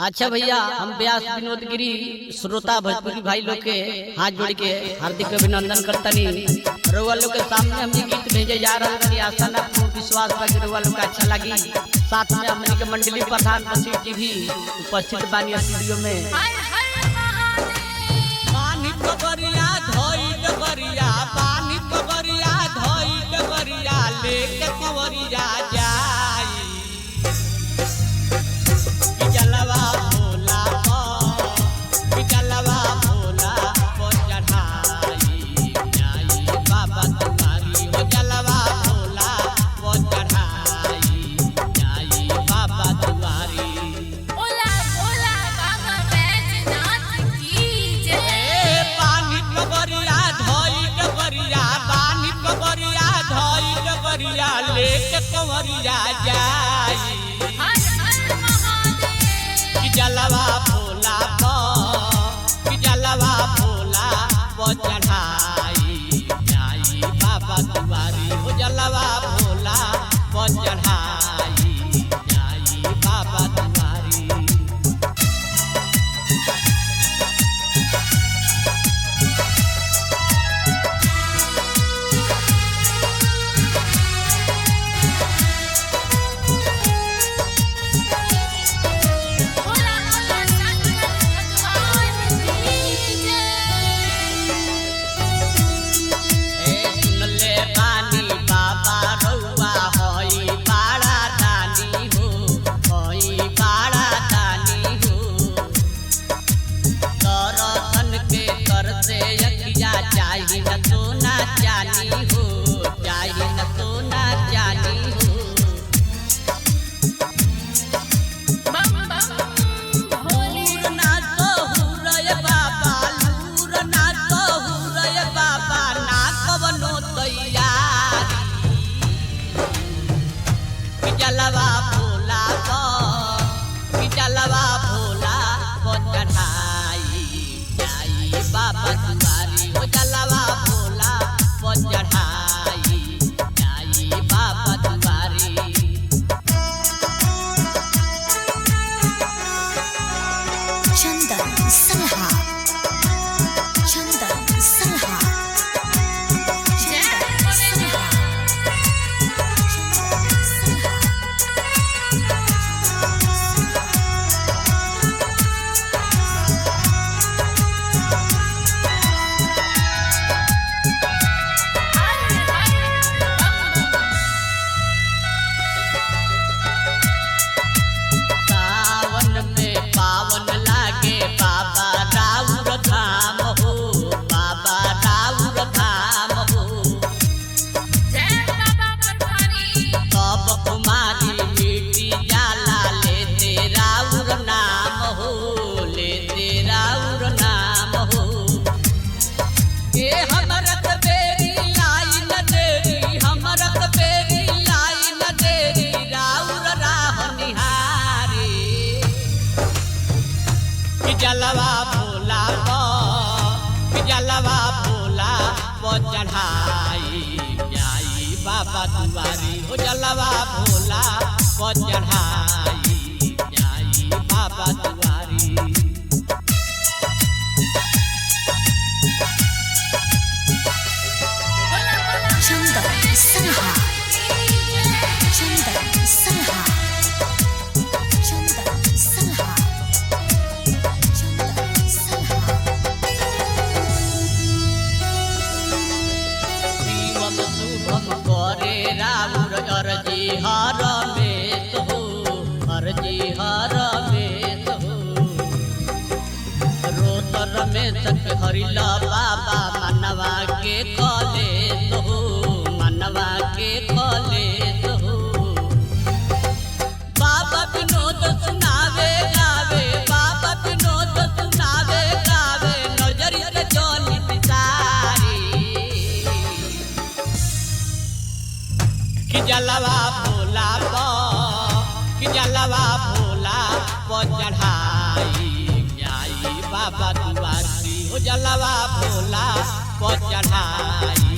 अच्छा भैया, हम व्यास विनोद गिरी श्रोता भोजपुरी भाई लोग के हाथ जोड़ के हार्दिक अभिनंदन करतनी। रउआ लोग के सामने हम गीत भेजे जा रहा है। आशा ना पूर्ण विश्वास बा कि रउआ लोग का अच्छा लगी। साथ में हमने के मंडली प्रधान बशीर जी भी उपस्थित बानी स्टूडियो में। पानी पगरिया धोई डगरिया, पानी पगरिया धोई डगरिया, लेके कंवरिया जाई कि जलवा भोला कि जलवा भोला को चढ़ाई जाई बाबा तुम्हारी हो। जलवा भोला को चढ़ाई जाई बाबा तुम्हारी। भोला भोला बाबा बैजनाथ की जय। पानी पगरिया धोई डगरिया, पानी पगरिया धोई डगरिया, लेके कंवरिया जाई हर हर महादेव। कि जलवा भोला कि जलवा भोला को चढ़ाई जाई बाबा तुम्हारी हो। जलवा भोला को चढ़ाई जाई बाबा तुम्हारी। भोला भोला शंकर भगवान की जय। सुनले बानी बाबा रउआ होई बड़ा दानी हो, होई बड़ा दानी हो। दर्शन के करते अखिया चाही न सोना चानी हो, चाही न सोना चानी हो। बम बम भोले लूर ना तो हुरय बाबा, लूर ना तो हुरय बाबा, ना कवनो तैयारी कि जलवा भोला कि जलवा भोला को चढ़ाई जाई बाबा तुम्हारी हो। जलवा भोला को चढ़ाई जाई बाबा तुम्हारी। चंदन सलहा, चंदन सलहा, जय भोलेनाथ। हर हर बम बम। सावन में पावन लागे बाबा राउर धाम हो, बाबा राउर धाम हो। जय बाबा पठारी। सब कुमारी मिट्टी जाला लेते राउर नाम हो, लेते राउर नाम हो। ए हमरत बेरी लाई न देरी, हमरत बेरी लाई न देरी, राउर राह निहारी कि जलवा भोला कि जलवा भोला को चढ़ाई जाई बाबा तुम्हारी हो। जलवा भोला को चढ़ाई जाई बाबा तुम्हारी। भोला भोला चंदन सलहा, की जय। चंदन सलहा, चंदन सलहा, चंदन सलहा। शिवम शुभम करे राउर अर्जी हर में हो, अर्जी हर में हो। रोतर में तक हरिला बाबा मनवा के कले हो, मनवा के कले हो। बाबा विनोद सुनावे गावे, बाबा विनोद सुनावे गावे, नजरी से जोनी बिसारी कि जलवा भोला कि जलवा भोला को चढ़ाई जाई बाबा तुम्हारी हो। जलवा भोला को चढ़ाई